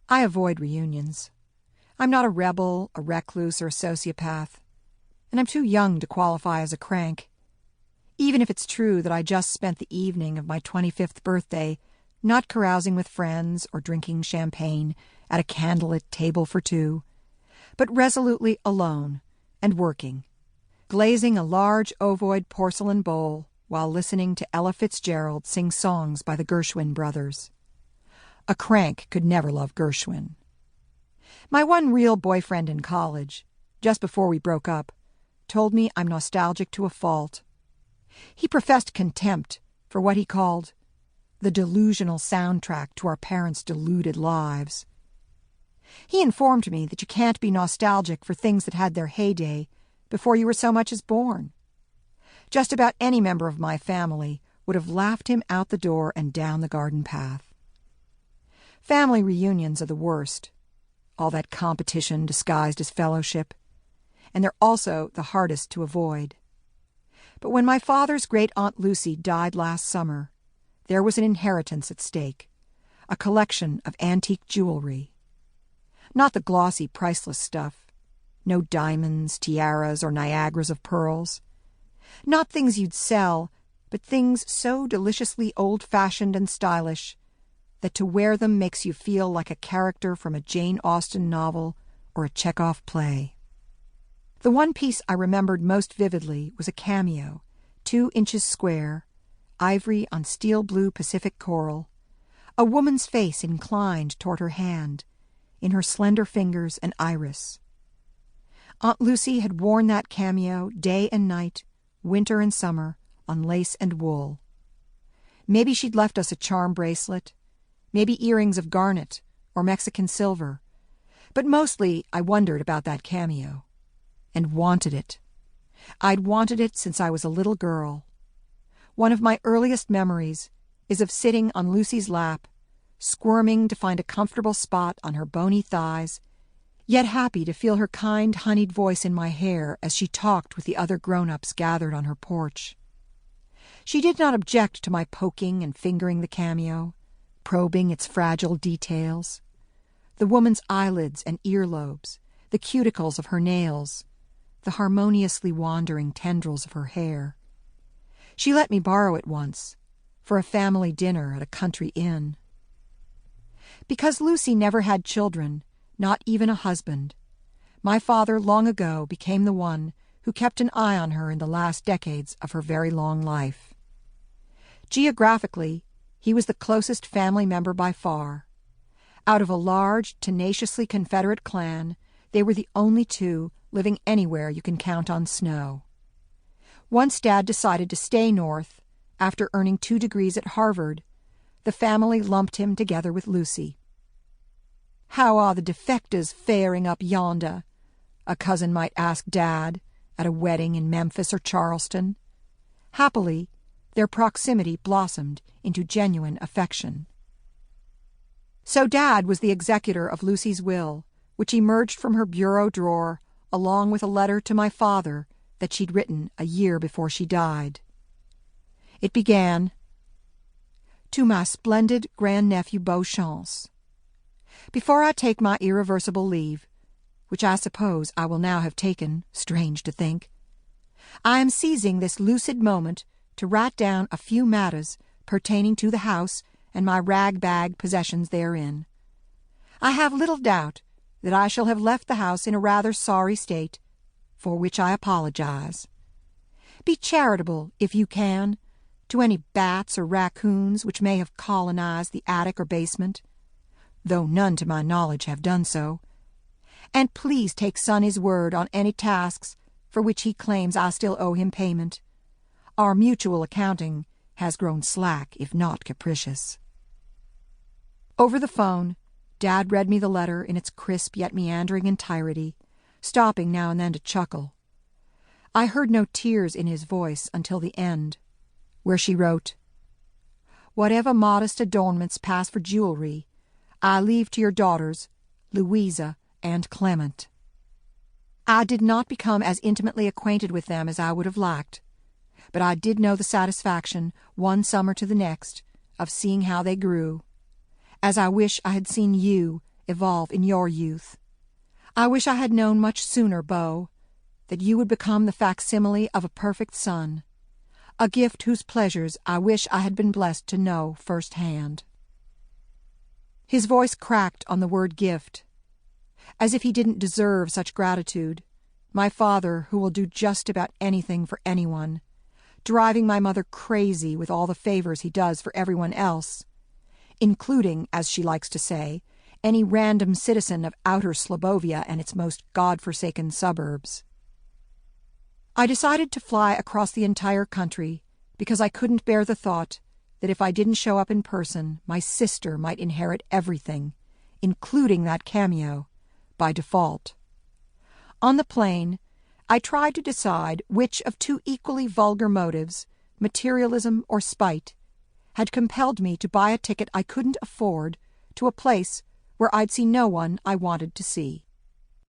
I avoid reunions. I'm not a rebel, a recluse, or a sociopath, and I'm too young to qualify as a crank. Even if it's true that I just spent the evening of my 25th birthday not carousing with friends or drinking champagne at a candlelit table for two, but resolutely alone and working, glazing a large ovoid porcelain bowl while listening to Ella Fitzgerald sing songs by the Gershwin brothers. A crank could never love Gershwin. My one real boyfriend in college, just before we broke up, told me I'm nostalgic to a fault. He professed contempt for what he called the delusional soundtrack to our parents' deluded lives. He informed me that you can't be nostalgic for things that had their heyday before you were so much as born. Just about any member of my family would have laughed him out the door and down the garden path. Family reunions are the worst, all that competition disguised as fellowship, and they're also the hardest to avoid. But when my father's great-aunt Lucy died last summer, there was an inheritance at stake, a collection of antique jewelry. Not the glossy, priceless stuff, no diamonds, tiaras, or Niagaras of pearls. Not things you'd sell, but things so deliciously old-fashioned and stylish that to wear them makes you feel like a character from a Jane Austen novel or a Chekhov play. The one piece I remembered most vividly was a cameo, 2 inches square, ivory on steel blue Pacific coral, a woman's face inclined toward her hand, in her slender fingers an iris. Aunt Lucy had worn that cameo day and night, winter and summer, on lace and wool. Maybe she'd left us a charm bracelet, maybe earrings of garnet or Mexican silver, but mostly I wondered about that cameo, and wanted it. I'd wanted it since I was a little girl. One of my earliest memories is of sitting on Lucy's lap, squirming to find a comfortable spot on her bony thighs, yet happy to feel her kind, honeyed voice in my hair as she talked with the other grown-ups gathered on her porch. She did not object to my poking and fingering the cameo, probing its fragile details, the woman's eyelids and earlobes, the cuticles of her nails, the harmoniously wandering tendrils of her hair. She let me borrow it once, for a family dinner at a country inn. Because Lucy never had children, not even a husband, my father long ago became the one who kept an eye on her in the last decades of her very long life. Geographically, he was the closest family member by far. Out of a large, tenaciously Confederate clan, they were the only two living anywhere you can count on snow. Once Dad decided to stay north, after earning 2 degrees at Harvard, the family lumped him together with Lucy. "How are the defectors faring up yonder?" a cousin might ask Dad at a wedding in Memphis or Charleston. Happily, their proximity blossomed into genuine affection. So Dad was the executor of Lucy's will, which emerged from her bureau drawer along with a letter to my father that she'd written a year before she died. It began, "To my splendid grandnephew Beauchamp. Before I take my irreversible leave, which I suppose I will now have taken, strange to think, I am seizing this lucid moment to write down a few matters pertaining to the house and my rag-bag possessions therein. I have little doubt that I shall have left the house in a rather sorry state, for which I apologize. Be charitable, if you can, to any bats or raccoons which may have colonized the attic or basement, though none to my knowledge have done so, and please take Sonny's word on any tasks for which he claims I still owe him payment. Our mutual accounting has grown slack, if not capricious." Over the phone, Dad read me the letter in its crisp yet meandering entirety, stopping now and then to chuckle. I heard no tears in his voice until the end, where she wrote, "Whatever modest adornments pass for jewelry, I leave to your daughters, Louisa and Clement." I did not become as intimately acquainted with them as I would have liked, but I did know the satisfaction, one summer to the next, of seeing how they grew, as I wish I had seen you evolve in your youth. I wish I had known much sooner, Beau, that you would become the facsimile of a perfect son, a gift whose pleasures I wish I had been blessed to know firsthand." His voice cracked on the word gift, as if he didn't deserve such gratitude, my father who will do just about anything for anyone, driving my mother crazy with all the favors he does for everyone else, including, as she likes to say, any random citizen of outer Slobovia and its most God-forsaken suburbs. I decided to fly across the entire country because I couldn't bear the thought that if I didn't show up in person, my sister might inherit everything, including that cameo, by default. On the plane, I tried to decide which of two equally vulgar motives, materialism or spite, had compelled me to buy a ticket I couldn't afford to a place where I'd see no one I wanted to see.